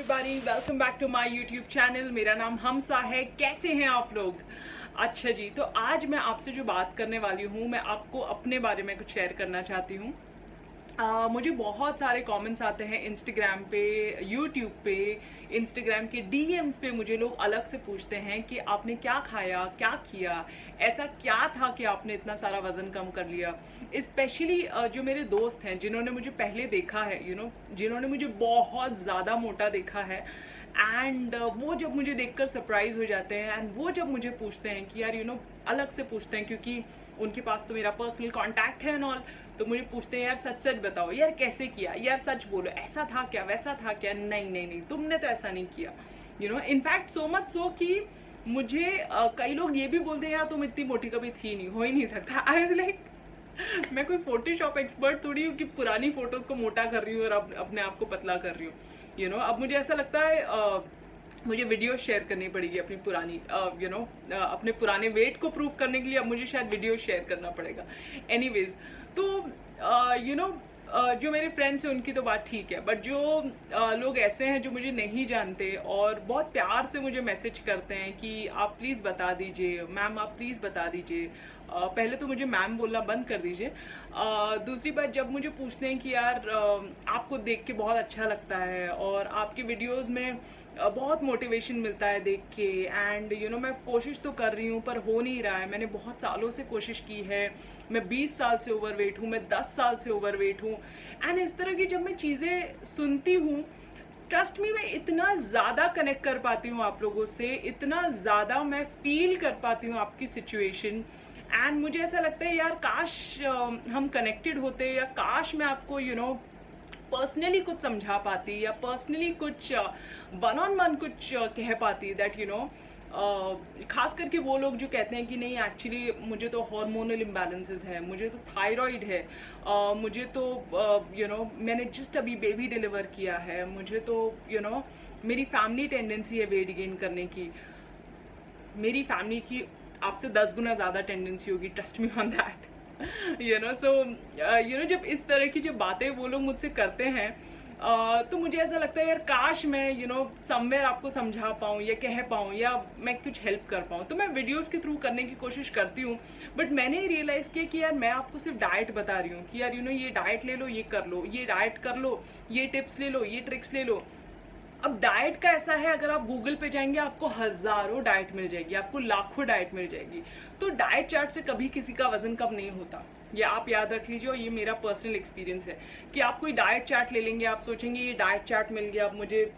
Everybody, welcome back to my YouTube channel. मेरा नाम हमसा है। कैसे हैं आप लोग? अच्छा जी, तो आज मैं आपसे जो बात करने वाली हूँ, मैं आपको अपने बारे में कुछ शेयर करना चाहती हूँ। मुझे बहुत सारे कमेंट्स आते हैं इंस्टाग्राम पे, यूट्यूब पे, इंस्टाग्राम के डीएम्स पे मुझे लोग अलग से पूछते हैं कि आपने क्या खाया, क्या किया, ऐसा क्या था कि आपने इतना सारा वज़न कम कर लिया। स्पेशली जो मेरे दोस्त हैं जिन्होंने मुझे पहले देखा है, जिन्होंने मुझे बहुत ज़्यादा मोटा देखा है, एंड वो जब मुझे देखकर सरप्राइज हो जाते हैं, एंड वो जब मुझे पूछते हैं कि यार अलग से पूछते हैं, क्योंकि उनके पास तो मेरा पर्सनल कांटेक्ट है एंड ऑल, तो मुझे पूछते हैं यार सच सच बताओ, यार कैसे किया, यार सच बोलो, ऐसा था क्या, वैसा था क्या। नहीं नहीं नहीं, तुमने तो ऐसा नहीं किया। इनफैक्ट सो मच सो कि मुझे कई लोग ये भी बोलते हैं यार तुम इतनी मोटी कभी थी नहीं, हो ही नहीं सकता। आई वाज लाइक, मैं कोई फोटोशॉप एक्सपर्ट थोड़ी हूँ कि पुरानी फोटोज को मोटा कर रही हूँ और अपने आप को पतला कर रही हूँ। अब मुझे ऐसा लगता है मुझे वीडियो शेयर करनी पड़ेगी अपनी पुरानी, अपने पुराने वेट को प्रूव करने के लिए अब मुझे शायद वीडियो शेयर करना पड़ेगा। एनीवेज, तो जो मेरे फ्रेंड्स हैं उनकी तो बात ठीक है, बट जो लोग ऐसे हैं जो मुझे नहीं जानते और बहुत प्यार से मुझे मैसेज करते हैं कि आप प्लीज़ बता दीजिए मैम, आप प्लीज़ बता दीजिए। पहले तो मुझे मैम बोलना बंद कर दीजिए। दूसरी बात, जब मुझे पूछते हैं कि यार आपको देख के बहुत अच्छा लगता है और आपके वीडियोस में बहुत मोटिवेशन मिलता है देख के, एंड मैं कोशिश तो कर रही हूँ पर हो नहीं रहा है। मैंने बहुत सालों से कोशिश की है, मैं 20 साल से ओवरवेट हूँ, मैं 10 साल से ओवरवेट हूँ, एंड इस तरह की जब मैं चीज़ें सुनती हूँ, ट्रस्ट मी, मैं इतना ज़्यादा कनेक्ट कर पाती हूँ आप लोगों से, इतना ज़्यादा मैं फील कर पाती हूँ आपकी सिचुएशन, एंड मुझे ऐसा लगता है यार काश हम कनेक्टेड होते, या काश मैं आपको पर्सनली कुछ समझा पाती, या पर्सनली कुछ वन ऑन वन कुछ कह पाती, दैट खास करके वो लोग जो कहते हैं कि नहीं एक्चुअली मुझे तो हार्मोनल इम्बैलेंसेस है, मुझे तो थायराइड है, मुझे तो मैंने जस्ट अभी बेबी डिलीवर किया है, मुझे तो मेरी फैमिली टेंडेंसी है वेट गेन करने की। मेरी फैमिली की आपसे 10 गुना ज़्यादा टेंडेंसी होगी, ट्रस्ट मी ऑन दैट। सो जब इस तरह की जो बातें वो लोग मुझसे करते हैं, तो मुझे ऐसा लगता है यार काश मैं समवेयर आपको समझा पाऊँ या कह पाऊँ या मैं कुछ हेल्प कर पाऊँ। तो मैं वीडियोस के थ्रू करने की कोशिश करती हूँ, बट मैंने रियलाइज़ किया कि यार मैं आपको सिर्फ डाइट बता रही हूँ कि यार ये डाइट ले लो, ये कर लो, ये डाइट कर लो, ये टिप्स ले लो, ये ट्रिक्स ले लो। अब डाइट का ऐसा है, अगर आप गूगल पे जाएंगे आपको हजारों डाइट मिल जाएगी, आपको लाखों डाइट मिल जाएगी। तो डाइट चार्ट से कभी किसी का वजन कम नहीं होता, ये आप याद रख लीजिए। और ये मेरा पर्सनल एक्सपीरियंस है कि आप कोई डाइट चार्ट ले लेंगे, आप सोचेंगे ये डाइट चार्ट मिल गया, अब मुझे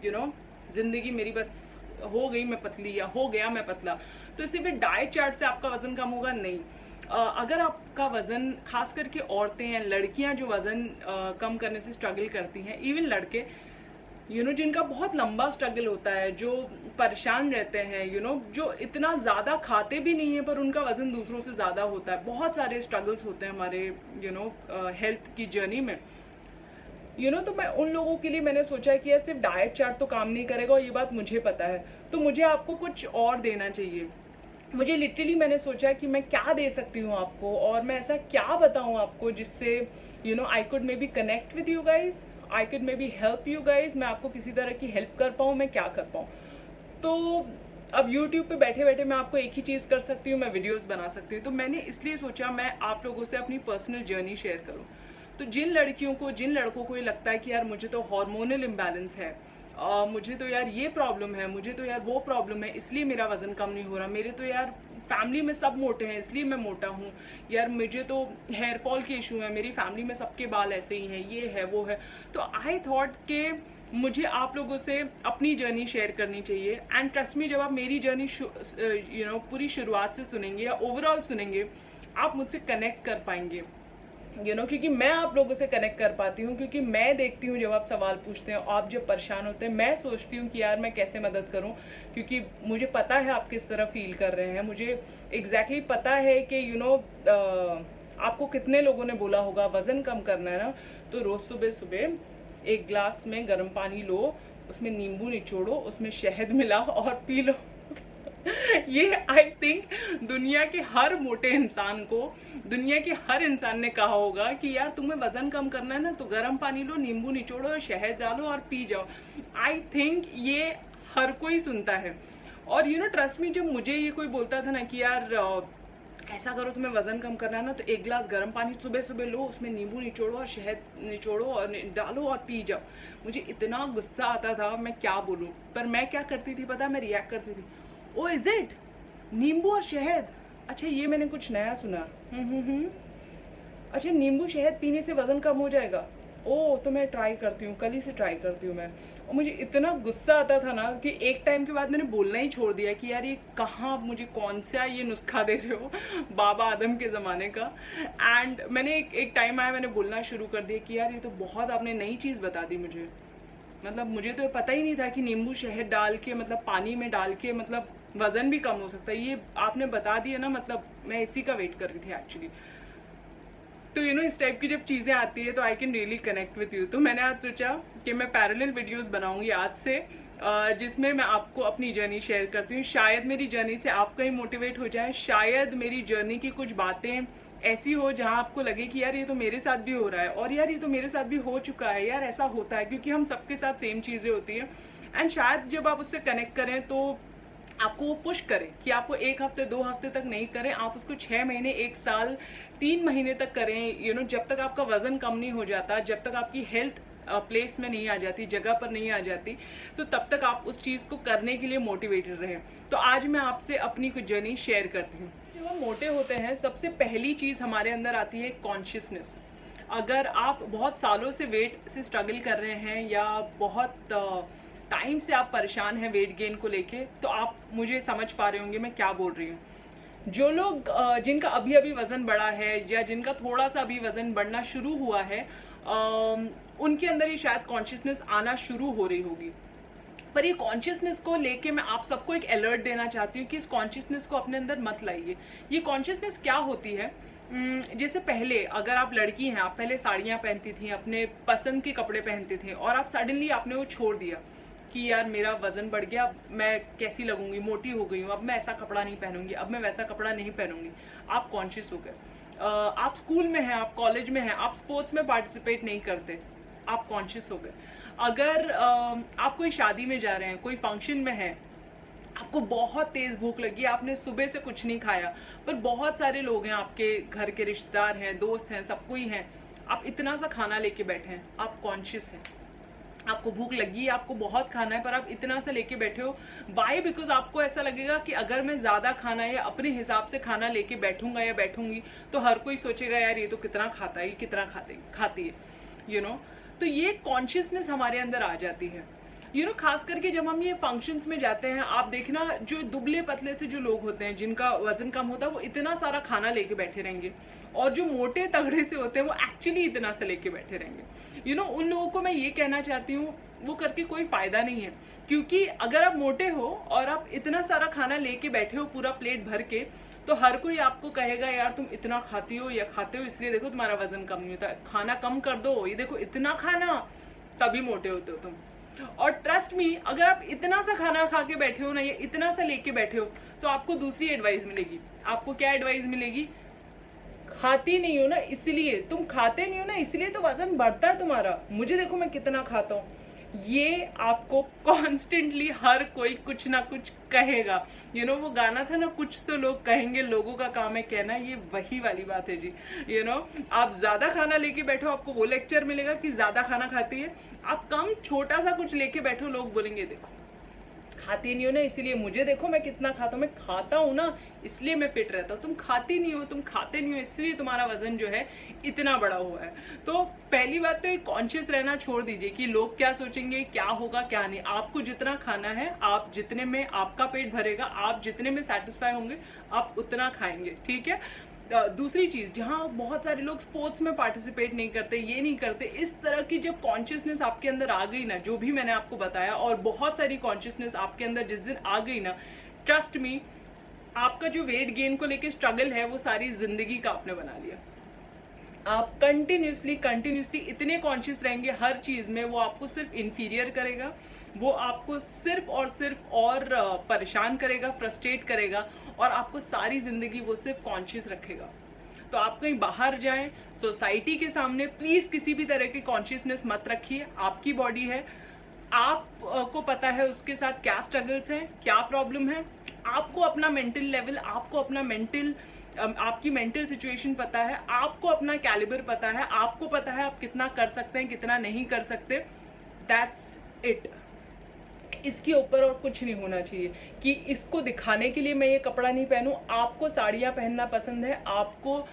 जिंदगी मेरी बस हो गई मैं पतली, या हो गया मैं पतला, तो सिर्फ डाइट चार्ट से आपका वजन कम होगा, नहीं। अगर आपका वजन, खास करके औरतें या लड़कियां जो वजन कम करने से स्ट्रगल करती हैं, इवन लड़के जिनका बहुत लंबा स्ट्रगल होता है, जो परेशान रहते हैं, जो इतना ज़्यादा खाते भी नहीं है पर उनका वज़न दूसरों से ज़्यादा होता है, बहुत सारे स्ट्रगल्स होते हैं हमारे हेल्थ की जर्नी में। तो मैं उन लोगों के लिए मैंने सोचा है कि यार सिर्फ डाइट चार्ट तो काम नहीं करेगा, और ये बात मुझे पता है, तो मुझे आपको कुछ और देना चाहिए। मुझे लिटरली मैंने सोचा कि मैं क्या दे सकती हूँ आपको, और मैं ऐसा क्या बताऊँ आपको जिससे I could may be connect with you guys, I could may be help you guys, मैं आपको किसी तरह की हेल्प कर पाऊँ, मैं क्या कर पाऊँ। तो अब यूट्यूब पे बैठे बैठे मैं आपको एक ही चीज़ कर सकती हूँ, मैं वीडियोस बना सकती हूँ। तो मैंने इसलिए सोचा मैं आप लोगों से अपनी पर्सनल जर्नी शेयर करूँ। तो जिन लड़कियों को, जिन लड़कों को ये लगता है कि यार मुझे तो हार्मोनल इम्बैलेंस है, मुझे तो यार ये प्रॉब्लम है, मुझे तो यार वो प्रॉब्लम है, इसलिए मेरा वज़न कम नहीं हो रहा, मेरे तो यार फैमिली में सब मोटे हैं इसलिए मैं मोटा हूँ, यार मुझे तो हेयर फॉल के इशू है, मेरी फैमिली में सबके बाल ऐसे ही हैं, ये है वो है। तो आई थॉट के मुझे आप लोगों से अपनी जर्नी शेयर करनी चाहिए, एंड ट्रस्ट मी, जब आप मेरी जर्नी पूरी शुरुआत से सुनेंगे या ओवरऑल सुनेंगे, आप मुझसे कनेक्ट कर पाएंगे, क्योंकि मैं आप लोगों से कनेक्ट कर पाती हूँ, क्योंकि मैं देखती हूँ जब आप सवाल पूछते हैं, आप जब परेशान होते हैं, मैं सोचती हूँ कि यार मैं कैसे मदद करूँ, क्योंकि मुझे पता है आप किस तरह फील कर रहे हैं, मुझे एग्जैक्टली पता है कि आपको कितने लोगों ने बोला होगा वज़न कम करना है ना, तो रोज़ सुबह सुबह एक ग्लास में गर्म पानी लो, उसमें नींबू निचोड़ो, उसमें शहद मिलाओ और पी लो। ये आई थिंक दुनिया के हर मोटे इंसान को, दुनिया के हर इंसान ने कहा होगा कि यार तुम्हें वजन कम करना है ना तो गर्म पानी लो, नींबू निचोड़ो और शहद डालो और पी जाओ। आई थिंक ये हर कोई सुनता है। और ट्रस्ट मी, जब मुझे ये कोई बोलता था ना कि यार ऐसा करो तुम्हें वजन कम करना है ना तो एक गिलास गर्म पानी सुबह सुबह लो, उसमें नींबू निचोड़ो और शहद निचोड़ो और डालो और पी जाओ, मुझे इतना गुस्सा आता था, मैं क्या बोलूँ। पर मैं क्या करती थी पता, मैं रिएक्ट करती थी, ओ इज इट, नींबू और शहद, अच्छा ये मैंने कुछ नया सुना। अच्छा नींबू शहद पीने से वजन कम हो जाएगा, ओ तो मैं ट्राई करती हूँ, कल ही से ट्राई करती हूँ मैं। और मुझे इतना गुस्सा आता था ना कि एक टाइम के बाद मैंने बोलना ही छोड़ दिया कि यार ये कहाँ आप मुझे कौन सा ये नुस्खा दे रहे हो बाबा आदम के ज़माने का। एंड मैंने एक टाइम आया, मैंने बोलना शुरू कर दिया कि यार ये तो बहुत आपने नई चीज़ बता दी मुझे, मतलब मुझे तो पता ही नहीं था कि नींबू शहद डाल के मतलब पानी में डाल के मतलब वज़न भी कम हो सकता है, ये आपने बता दिया ना, मतलब मैं इसी का वेट कर रही थी एक्चुअली। तो इस टाइप की जब चीज़ें आती है तो I can really connect with you. तो मैंने आज सोचा कि मैं पैरेलल वीडियोस बनाऊंगी आज से, जिसमें मैं आपको अपनी जर्नी शेयर करती हूँ। शायद मेरी जर्नी से आप कहीं मोटिवेट हो जाए, शायद मेरी जर्नी की कुछ बातें ऐसी हो जहाँ आपको लगे कि यार ये तो मेरे साथ भी हो रहा है, और यार ये तो मेरे साथ भी हो चुका है, यार ऐसा होता है, क्योंकि हम सबके साथ सेम चीज़ें होती हैं। एंड शायद जब आप उससे कनेक्ट करें तो आपको वो पुश करें कि आपको 1 हफ्ते 2 हफ्ते तक नहीं करें, आप उसको 6 महीने 1 साल 3 महीने तक करें। जब तक आपका वजन कम नहीं हो जाता, जब तक आपकी हेल्थ प्लेस में नहीं आ जाती, जगह पर नहीं आ जाती, तो तब तक आप उस चीज़ को करने के लिए मोटिवेटेड रहें। तो आज मैं आपसे अपनी कुछ जर्नी शेयर करती हूँ। जब हम मोटे होते हैं सबसे पहली चीज़ हमारे अंदर आती है कॉन्शियसनेस। अगर आप बहुत सालों से वेट से स्ट्रगल कर रहे हैं या बहुत टाइम से आप परेशान हैं वेट गेन को लेके, तो आप मुझे समझ पा रहे होंगे मैं क्या बोल रही हूँ। जो लोग जिनका अभी अभी वज़न बढ़ा है या जिनका थोड़ा सा अभी वज़न बढ़ना शुरू हुआ है, उनके अंदर ये शायद कॉन्शियसनेस आना शुरू हो रही होगी। पर ये कॉन्शियसनेस को लेके मैं आप सबको एक अलर्ट देना चाहती हूँ कि इस कॉन्शियसनेस को अपने अंदर मत लाइए। ये कॉन्शियसनेस क्या होती है, जैसे पहले अगर आप लड़की हैं, आप पहले साड़ियाँ पहनती थी, अपने पसंद के कपड़े पहनते थे, और आप सडनली आपने वो छोड़ दिया कि यार मेरा वजन बढ़ गया, मैं कैसी लगूंगी, मोटी हो गई हूँ, अब मैं ऐसा कपड़ा नहीं पहनूंगी, अब मैं वैसा कपड़ा नहीं पहनूंगी। आप कॉन्शियस हो गए। आप स्कूल में हैं, आप कॉलेज में हैं, आप स्पोर्ट्स में पार्टिसिपेट नहीं करते, आप कॉन्शियस हो गए। अगर आप कोई शादी में जा रहे हैं, कोई फंक्शन में हैं, आपको बहुत तेज़ भूख लगी, आपने सुबह से कुछ नहीं खाया, पर बहुत सारे लोग हैं, आपके घर के रिश्तेदार हैं, दोस्त हैं, सब कोई हैं, आप इतना सा खाना लेके बैठे हैं, आप कॉन्शियस हैं। आपको भूख लगी, आपको बहुत खाना है, पर आप इतना सा लेके बैठे हो। वाई? बिकॉज आपको ऐसा लगेगा कि अगर मैं ज़्यादा खाना या अपने हिसाब से खाना लेके बैठूंगा या बैठूंगी तो हर कोई सोचेगा यार ये तो कितना खाता है, ये कितना खाती है। तो ये कॉन्शियसनेस हमारे अंदर आ जाती है। खास करके जब हम ये फंक्शंस में जाते हैं, आप देखना जो दुबले पतले से जो लोग होते हैं, जिनका वजन कम होता है, वो इतना सारा खाना लेके बैठे रहेंगे, और जो मोटे तगड़े से होते हैं वो एक्चुअली इतना सा लेके बैठे रहेंगे। उन लोगों को मैं ये कहना चाहती हूँ, वो करके कोई फायदा नहीं है, क्योंकि अगर आप मोटे हो और आप इतना सारा खाना लेके बैठे हो पूरा प्लेट भर के, तो हर कोई आपको कहेगा यार तुम इतना खाती हो या खाते हो, इसलिए देखो तुम्हारा वजन कम नहीं होता, खाना कम कर दो, ये देखो इतना खाना, तभी मोटे होते हो तुम। और ट्रस्ट मी, अगर आप इतना सा खाना खा के बैठे हो ना, या इतना सा लेके बैठे हो, तो आपको दूसरी एडवाइस मिलेगी। आपको क्या एडवाइस मिलेगी? खाती नहीं हो ना इसलिए, तुम खाते नहीं हो ना इसलिए तो वजन बढ़ता है तुम्हारा, मुझे देखो मैं कितना खाता हूँ। ये आपको कॉन्स्टेंटली हर कोई कुछ ना कुछ कहेगा। वो गाना था ना, कुछ तो लोग कहेंगे, लोगों का काम है कहना, ये वही वाली बात है जी। आप ज्यादा खाना लेके बैठो, आपको वो लेक्चर मिलेगा कि ज्यादा खाना खाती है। आप कम छोटा सा कुछ लेके बैठो, लोग बोलेंगे देखो खाती नहीं हो ना इसलिए, मुझे देखो मैं कितना खाता हूँ, मैं खाता हूँ ना इसलिए मैं फिट रहता हूँ। तुम खाती नहीं हो, तुम खाते नहीं हो, इसलिए तुम्हारा वजन जो है इतना बड़ा हुआ है। तो पहली बात तो ये कॉन्शियस रहना छोड़ दीजिए कि लोग क्या सोचेंगे, क्या होगा क्या नहीं। आपको जितना खाना है, आप जितने में आपका पेट भरेगा, आप जितने में सेटिस्फाई होंगे, आप उतना खाएंगे, ठीक है। दूसरी चीज़, जहाँ बहुत सारे लोग स्पोर्ट्स में पार्टिसिपेट नहीं करते, ये नहीं करते, इस तरह की जब कॉन्शियसनेस आपके अंदर आ गई ना, जो भी मैंने आपको बताया, और बहुत सारी कॉन्शियसनेस आपके अंदर जिस दिन आ गई ना, ट्रस्ट मी, आपका जो वेट गेन को लेके स्ट्रगल है वो सारी जिंदगी का आपने बना लिया। आप कंटिन्यूसली इतने कॉन्शियस रहेंगे हर चीज़ में, वो आपको सिर्फ इन्फीरियर करेगा, वो आपको सिर्फ और सिर्फ और परेशान करेगा, फ्रस्ट्रेट करेगा, और आपको सारी ज़िंदगी वो सिर्फ कॉन्शियस रखेगा। तो आप कहीं बाहर जाएं, सोसाइटी के सामने प्लीज़ किसी भी तरह की कॉन्शियसनेस मत रखिए। आपकी बॉडी है, आपको पता है उसके साथ क्या स्ट्रगल्स हैं, क्या प्रॉब्लम है। आपको अपना मेंटल लेवल, आपको अपना आपकी मेंटल सिचुएशन पता है, आपको अपना कैलिबर पता है, आपको पता है आप कितना कर सकते हैं, कितना नहीं कर सकते। That's it. इसके ऊपर और कुछ नहीं होना चाहिए कि इसको दिखाने के लिए मैं ये कपड़ा नहीं पहनूं। आपको साड़ियाँ पहनना पसंद है, आपको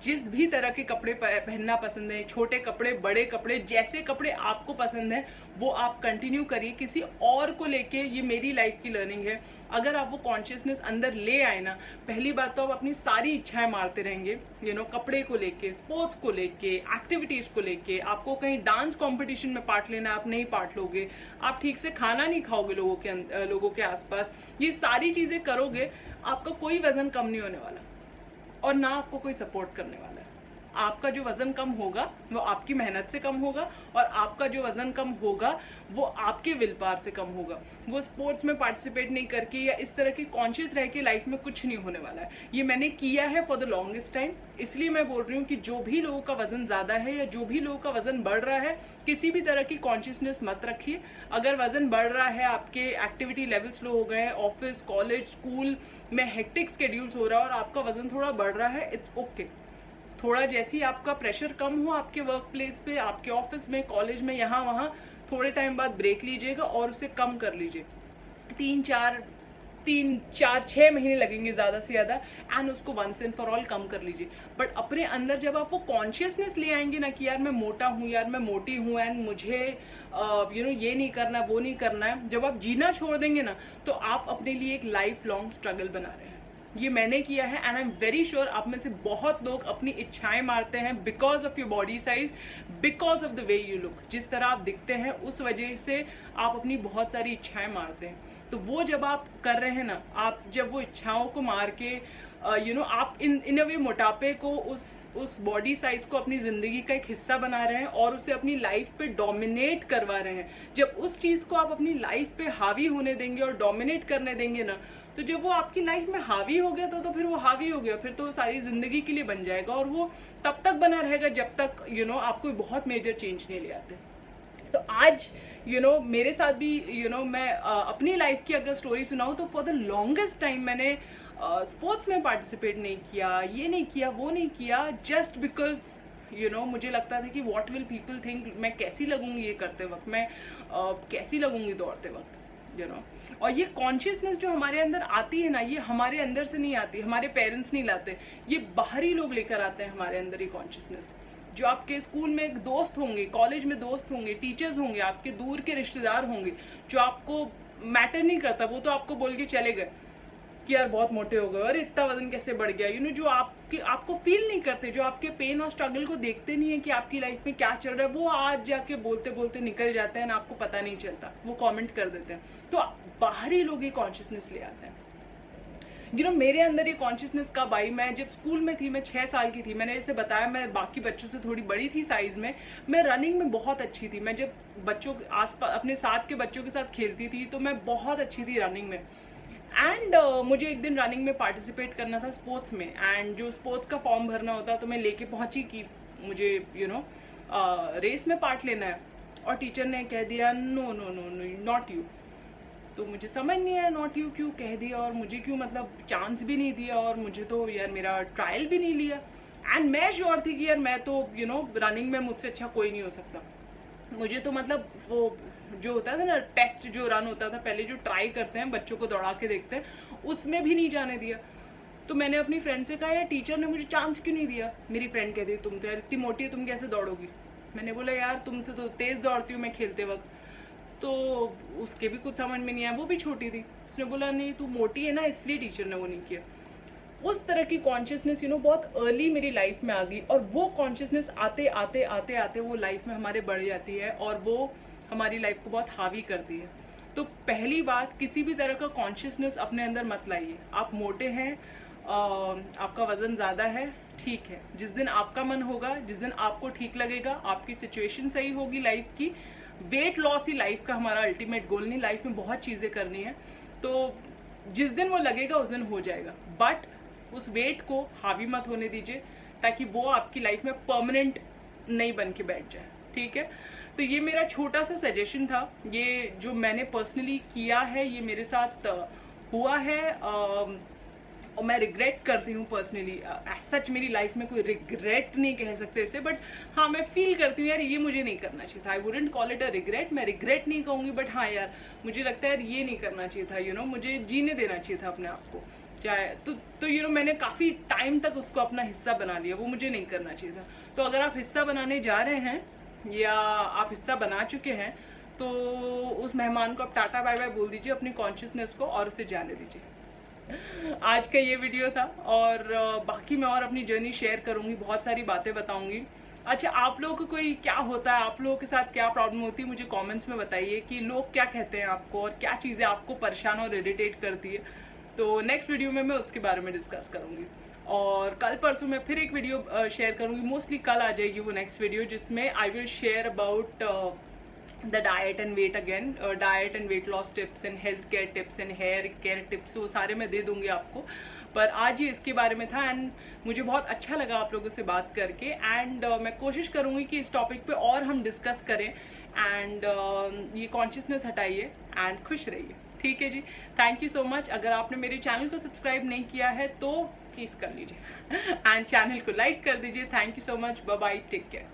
जिस भी तरह के कपड़े पहनना पसंद है, छोटे कपड़े, बड़े कपड़े, जैसे कपड़े आपको पसंद है वो आप कंटिन्यू करिए। किसी और को लेके, ये मेरी लाइफ की लर्निंग है, अगर आप वो कॉन्शियसनेस अंदर ले आए ना, पहली बात तो आप अपनी सारी इच्छाएं मारते रहेंगे। कपड़े को लेके, स्पोर्ट्स को लेके, एक्टिविटीज़ को लेके। आपको कहीं डांस कॉम्पिटिशन में पार्ट लेना, आप नहीं पार्ट लोगे। आप ठीक से खाना नहीं खाओगे लोगों के आसपास। ये सारी चीज़ें करोगे, आपका कोई वजन कम नहीं होने वाला और ना आपको कोई सपोर्ट करने वाला है। आपका जो वजन कम होगा वो आपकी मेहनत से कम होगा, और आपका जो वजन कम होगा वो आपके विल पावर से कम होगा। वो स्पोर्ट्स में पार्टिसिपेट नहीं करके या इस तरह की कॉन्शियस रह के लाइफ में कुछ नहीं होने वाला है। ये मैंने किया है फॉर द लॉन्गेस्ट टाइम, इसलिए मैं बोल रही हूँ कि जो भी लोगों का वजन ज़्यादा है या जो भी लोगों का वजन बढ़ रहा है, किसी भी तरह की कॉन्शियसनेस मत रखिए। अगर वजन बढ़ रहा है, आपके एक्टिविटी लेवल स्लो हो गए हैं, ऑफिस, कॉलेज, स्कूल में हेक्टिक स्केड्यूल्स हो रहा है और आपका वजन थोड़ा बढ़ रहा है, इट्स ओके। थोड़ा जैसे ही आपका प्रेशर कम हो आपके वर्क प्लेस पे, आपके ऑफिस में, कॉलेज में, यहाँ वहाँ, थोड़े टाइम बाद ब्रेक लीजिएगा और उसे कम कर लीजिए। 3-4-6 महीने लगेंगे ज़्यादा से ज़्यादा, एंड उसको वंस एंड फॉर ऑल कम कर लीजिए। बट अपने अंदर जब आप वो कॉन्शियसनेस ले आएंगे ना कि यार मैं मोटा हूँ, यार मैं मोटी हूँ, एंड मुझे ये नहीं करना, वो नहीं करना है, जब आप जीना छोड़ देंगे ना, तो आप अपने लिए एक लाइफ लॉन्ग स्ट्रगल बना रहे हैं। ये मैंने किया है, and I am very sure आप में से बहुत लोग अपनी इच्छाएं मारते हैं because of your body size, because of the way you look. जिस तरह आप दिखते हैं उस वजह से आप अपनी बहुत सारी इच्छाएं मारते हैं। तो वो जब आप कर रहे हैं ना, आप जब वो इच्छाओं को मार के आप इन अ वे मोटापे को, उस बॉडी साइज को अपनी ज़िंदगी का एक हिस्सा बना रहे हैं और उसे अपनी लाइफ पे डोमिनेट करवा रहे हैं। जब उस चीज़ को आप अपनी लाइफ पे हावी होने देंगे और डोमिनेट करने देंगे ना, तो जब वो आपकी लाइफ में हावी हो गया तो फिर वो हावी हो गया, फिर तो सारी ज़िंदगी के लिए बन जाएगा, और वो तब तक बना रहेगा जब तक आप कोई बहुत मेजर चेंज नहीं ले आते। तो आज मेरे साथ भी मैं अपनी लाइफ की अगर स्टोरी सुनाऊँ तो फॉर द लॉन्गेस्ट टाइम मैंने स्पोर्ट्स में पार्टिसिपेट नहीं किया, ये नहीं किया, वो नहीं किया, जस्ट बिकॉज मुझे लगता था कि व्हाट विल पीपल थिंक, मैं कैसी लगूंगी ये करते वक्त, मैं कैसी लगूंगी दौड़ते वक्त, और ये कॉन्शियसनेस जो हमारे अंदर आती है ना, ये हमारे अंदर से नहीं आती, हमारे पेरेंट्स नहीं लाते, ये बाहरी लोग लेकर आते हैं हमारे अंदर ये कॉन्शियसनेस। जो आपके स्कूल में एक दोस्त होंगे, कॉलेज में दोस्त होंगे, टीचर्स होंगे, आपके दूर के रिश्तेदार होंगे, जो आपको मैटर नहीं करता, वो तो आपको बोल के चले गए कि यार बहुत मोटे हो गए, और इतना वजन कैसे बढ़ गया, जो आपको फील नहीं करते, जो आपके पेन और स्ट्रगल को देखते नहीं है कि आपकी लाइफ में क्या चल रहा है, वो आज जाके बोलते बोलते निकल जाते हैं ना, आपको पता नहीं चलता, वो कमेंट कर देते हैं। तो बाहरी लोग ये कॉन्शियसनेस ले आते हैं। मेरे अंदर ये कॉन्शियसनेस कब आई, मैं जब स्कूल में थी, मैं 6 साल की थी, मैंने जैसे बताया मैं बाकी बच्चों से थोड़ी बड़ी थी साइज में, मैं रनिंग में बहुत अच्छी थी। मैं जब बच्चों के आसपास अपने साथ के बच्चों के साथ खेलती थी तो मैं बहुत अच्छी थी रनिंग में। एंड मुझे एक दिन रनिंग में पार्टिसिपेट करना था स्पोर्ट्स में, एंड जो स्पोर्ट्स का फॉर्म भरना होता तो मैं लेके पहुंची कि मुझे रेस में पार्ट लेना है, और टीचर ने कह दिया no no no no not you. तो मुझे समझ नहीं आया नॉट यू क्यों कह दिया, और मुझे क्यों, मतलब चांस भी नहीं दिया, और मुझे तो यार मेरा ट्रायल भी नहीं लिया। एंड मैं श्योर थी कि यार मैं तो रनिंग में मुझसे अच्छा कोई नहीं हो सकता। मुझे तो मतलब वो जो होता था ना टेस्ट जो रन होता था पहले, जो ट्राई करते हैं बच्चों को दौड़ा के देखते हैं, उसमें भी नहीं जाने दिया। तो मैंने अपनी फ्रेंड से कहा यार टीचर ने मुझे चांस क्यों नहीं दिया। मेरी फ्रेंड कहती तुम तो यार इतनी मोटी है, तुम कैसे दौड़ोगी। मैंने बोला यार तुमसे तो तेज़ दौड़ती हूँ मैं खेलते वक्त। तो उसके भी कुछ समझ में नहीं आया, वो भी छोटी थी। उसने बोला नहीं तू मोटी है ना इसलिए टीचर ने वो नहीं किया। उस तरह की कॉन्शियसनेस बहुत अर्ली मेरी लाइफ में आ गई, और वो कॉन्शियसनेस आते आते आते आते वो लाइफ में हमारे बढ़ जाती है, और वो हमारी लाइफ को बहुत हावी करती है। तो पहली बात, किसी भी तरह का कॉन्शियसनेस अपने अंदर मत लाइए। आप मोटे हैं, आपका वज़न ज़्यादा है, ठीक है, जिस दिन आपका मन होगा, जिस दिन आपको ठीक लगेगा, आपकी सिचुएशन सही होगी लाइफ की, वेट लॉस ही लाइफ का हमारा अल्टीमेट गोल नहीं, लाइफ में बहुत चीज़ें करनी है, तो जिस दिन वो लगेगा उस दिन हो जाएगा, बट उस वेट को हावी मत होने दीजिए ताकि वो आपकी लाइफ में परमानेंट नहीं बन के बैठ जाए, ठीक है। तो ये मेरा छोटा सा सजेशन था, ये जो मैंने पर्सनली किया है, ये मेरे साथ हुआ है, और मैं रिग्रेट करती हूँ पर्सनली। एज सच मेरी लाइफ में कोई रिग्रेट नहीं कह सकते इसे, बट हाँ मैं फील करती हूँ यार ये मुझे नहीं करना चाहिए था। I wouldn't call it a regret, मैं रिग्रेट नहीं कहूँगी, बट हाँ यार मुझे लगता है यार ये नहीं करना चाहिए था, यू नो, मुझे जीने देना चाहिए था अपने आप को, चाहे तो यू नो मैंने काफ़ी टाइम तक उसको अपना हिस्सा बना लिया, वो मुझे नहीं करना चाहिए था। तो अगर आप हिस्सा बनाने जा रहे हैं या आप हिस्सा बना चुके हैं, तो उस मेहमान को आप टाटा बाय बाय बोल दीजिए अपनी कॉन्शियसनेस को, और उसे जाने दीजिए। आज का ये वीडियो था, और बाकी मैं और अपनी जर्नी शेयर करूंगी, बहुत सारी बातें बताऊंगी। अच्छा, आप लोगों को कोई क्या होता है, आप लोगों के साथ क्या प्रॉब्लम होती है, मुझे कमेंट्स में बताइए कि लोग क्या कहते हैं आपको और क्या चीज़ें आपको परेशान और इरिटेट करती है। तो नेक्स्ट वीडियो में मैं उसके बारे में डिस्कस करूंगी, और कल परसों मैं फिर एक वीडियो शेयर करूंगी, मोस्टली कल आ जाएगी वो नेक्स्ट वीडियो, जिसमें I will share about the diet and weight again, diet and weight loss tips and health care tips and hair care tips, वो सारे मैं दे दूंगी आपको। पर आज ये इसके बारे में था, एंड मुझे बहुत अच्छा लगा आप लोगों से बात करके, एंड मैं कोशिश करूंगी कि इस टॉपिक पे और हम डिस्कस करें, एंड ये कॉन्शियसनेस हटाइए एंड खुश रहिए, ठीक है जी। Thank you so much. अगर आपने मेरे चैनल को सब्सक्राइब नहीं किया है तो प्लीज़ कर लीजिए, एंड चैनल को लाइक कर दीजिए। Thank you so much, bye bye, take care.